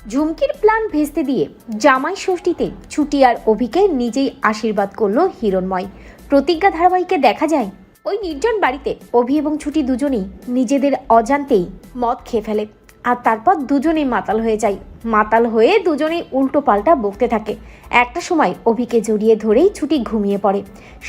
ঝুমকির plan ভেস্তে দিয়ে জামাই ষষ্ঠীতে ছুটি আর অভিকে নিজেই আশীর্বাদ করলো হিরণময়। প্রতিজ্ঞা ধারাবাহিকে দেখা যায় ওই নির্জন বাড়িতে অভি এবং ছুটি দুজনেই নিজেদের অজান্তেই মদ খেয়ে ফেলে আর তারপর দুজনেই মাতাল হয়ে যায়। মাতাল হয়ে দুজনেই উল্টো পাল্টা বকতে থাকে। একটা সময় অভিকে জড়িয়ে ধরেই ছুটি ঘুমিয়ে পড়ে।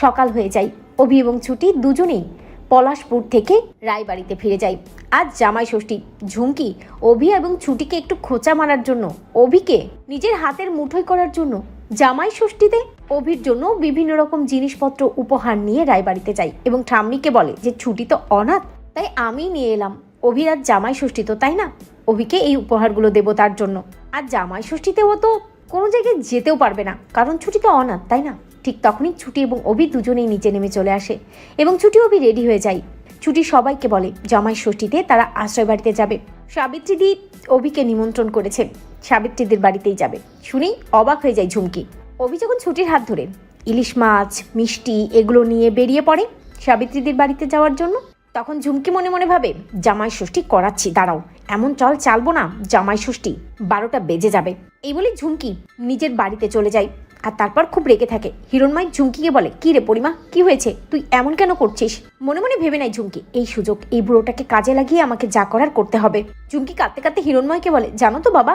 সকাল হয়ে যায়। অভি এবং ছুটি দুজনেই পলাশপুর থেকে রায়বাড়িতে ফিরে যায়। আজ জামাই ষষ্ঠী। ঝুমকি অভি এবং ছুটিকে একটু খোঁচা মারার জন্য, অভিকে নিজের হাতের মুঠোয় করার জন্য জামাই ষষ্ঠীতে অভির জন্য বিভিন্ন রকম জিনিসপত্র উপহার নিয়ে রায়বাড়িতে যায় এবং ঠাম্মিকে বলে যে ছুটি তো অনাথ, তাই আমি নিয়ে এলাম। অভির আজ জামাই ষষ্ঠী তো, তাই না? অভিকে এই উপহারগুলো দেবো তার জন্য। আর জামাই ষষ্ঠীতে ও তো কোনো জায়গায় যেতেও পারবে না, কারণ ছুটি তো অনাথ, তাই না? ঠিক তখনই ছুটি এবং অভি দুজনেই নিচে নেমে চলে আসে এবং ছুটি অভি রেডি হয়ে যায়। ছুটি সবাইকে বলে জামাই ষষ্ঠীতে তারা আশ্রয় বাড়িতে যাবে। সাবিত্রীদি অভিকে নিমন্ত্রণ করেছে, সাবিত্রীদের বাড়িতেই যাবে। শুনেই অবাক হয়ে যায় ঝুমকি। অভি যখন ছুটির হাত ধরে ইলিশ মাছ, মিষ্টি এগুলো নিয়ে বেরিয়ে পড়ে সাবিত্রীদের বাড়িতে যাওয়ার জন্য, তখন ঝুমকি মনে মনে ভাবে জামাই ষষ্ঠী করাচ্ছি, দাঁড়াও, এমন চল চালবো না, জামাই ষষ্ঠী 12টা বেজে যাবে। এই বলে ঝুমকি নিজের বাড়িতে চলে যায় আর তারপর খুব রেগে থাকে। হিরণময় ঝুমকিকে বলে, কি রে পরিমা, কি হয়েছে, তুই এমন কেন করছিস? মনে মনে ভেবে নেয় ঝুমকি, এই সুযোগ, এই বুড়োটাকে কাজে লাগিয়ে আমাকে যা করার করতে হবে। ঝুমকি কাঁদতে কাঁদতে হিরণময়কে বলে, জানো তো বাবা,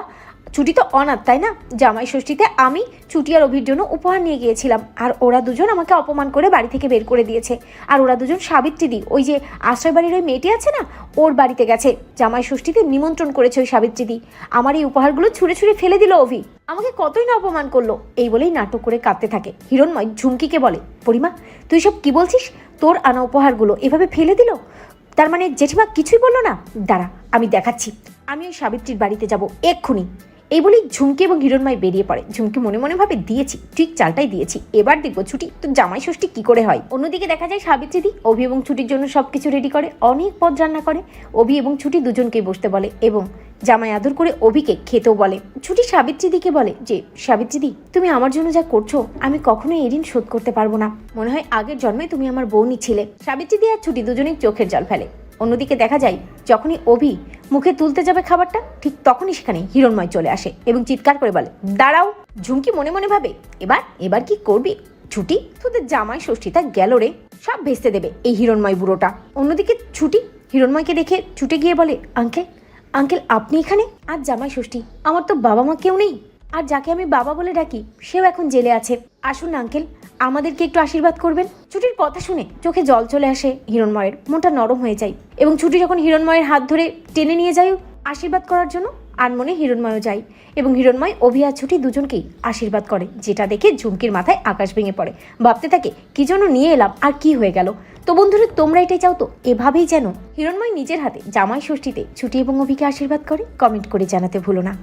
ছুটি তো অনাথ, তাই না? জামাই ষষ্ঠীতে আমি ছুটি আর অভির জন্য উপহার নিয়ে গিয়েছিলাম আর ওরা দুজন আমাকে অপমান করে বাড়ি থেকে বের করে দিয়েছে। আর ওরা দুজন সাবিত্রীদি, ওই যে আশ্রয় বাড়ির ওই মেয়েটি আছে না, ওর বাড়িতে গেছে। জামাই ষষ্ঠীতে নিমন্ত্রণ করেছে ওই সাবিত্রীদি। আমার এই উপহারগুলো ছুঁড়ে ছুঁড়ে ফেলে দিল অভি, আমাকে কতই না অপমান করলো। এই বলেই নাটক করে কাঁদতে থাকে। হিরণময় ঝুমকিকে বলে, পরিমা তুই সব কি বলছিস? তোর আনা উপহারগুলো এভাবে ফেলে দিল? তার মানে জেঠিমা কিছুই বললো না? দাঁড়া, আমি দেখাচ্ছি, আমি ওই সাবিত্রীর বাড়িতে যাব এক্ষুনি। এই বলেই ঝুমকি এবং হিরণময় বেরিয়ে পড়ে। ঝুমকি মনে মনে ভাবে, দিয়েছি, ঠিক চালটাই দিয়েছি, এবার দেখবো ছুটি তো জামাই ষষ্ঠী কি করে হয়। অন্যদিকে দেখা যায় সাবিত্রীদি অভি এবং ছুটির জন্য সবকিছু রেডি করে, অনেক পদ রান্না করে। অভি এবং ছুটি দুজনকেই বসতে বলে এবং জামাই আদর করে অভিকে খেতেও বলে। ছুটি সাবিত্রীদিকে বলে যে, সাবিত্রীদি তুমি আমার জন্য যা করছো আমি কখনোই এই ঋণ শোধ করতে পারবো না, মনে হয় আগের জন্মে তুমি আমার বউনি ছিলে। সাবিত্রীদি আর ছুটি দুজনেই চোখের জল ফেলে। অন্যদিকে দেখা যায় যখনই অভি মুখে তুলতে যাবে খাবারটা, ঠিক তখনই সেখানে হিরণময় চলে আসে এবং চিৎকার করে বলে, দাঁড়াও। ঝুমকি মনে মনে ভাবে, এবার কি করবি ছুটি, তোদের জামাই ষষ্ঠীটা গেল রে, সব ভেস্তে দেবে এই হিরণময় বুড়োটা। অন্যদিকে ছুটি হিরণময়কে দেখে ছুটে গিয়ে বলে, আঙ্কেল আপনি এখানে? আজ জামাই ষষ্ঠী, আমার তো বাবা মা কেউ নেই, আর যাকে আমি বাবা বলে ডাকি সেও এখন জেলে আছে। আসুন না আঙ্কেল, আমাদেরকে একটু আশীর্বাদ করবেন। ছুটির কথা শুনে চোখে জল চলে আসে হিরণময়ের, মনটা নরম হয়ে যায় এবং ছুটি যখন হিরণময়ের হাত ধরে টেনে নিয়ে যায় আশীর্বাদ করার জন্য, আনমনে হিরণময়ও যায় এবং হিরণময় অভি আর ছুটি দুজনকেই আশীর্বাদ করে, যেটা দেখে ঝুমকির মাথায় আকাশ ভেঙে পড়ে। ভাবতে থাকে, কি জন্য নিয়ে এলাম আর কি হয়ে গেল। তো বন্ধুরা, তোমরা এটাই চাও তো এভাবেই যেন হিরণময় নিজের হাতে জামাই ষষ্ঠীতে ছুটি এবং অভিকে আশীর্বাদ করে? কমেন্ট করে জানাতে ভুলো না।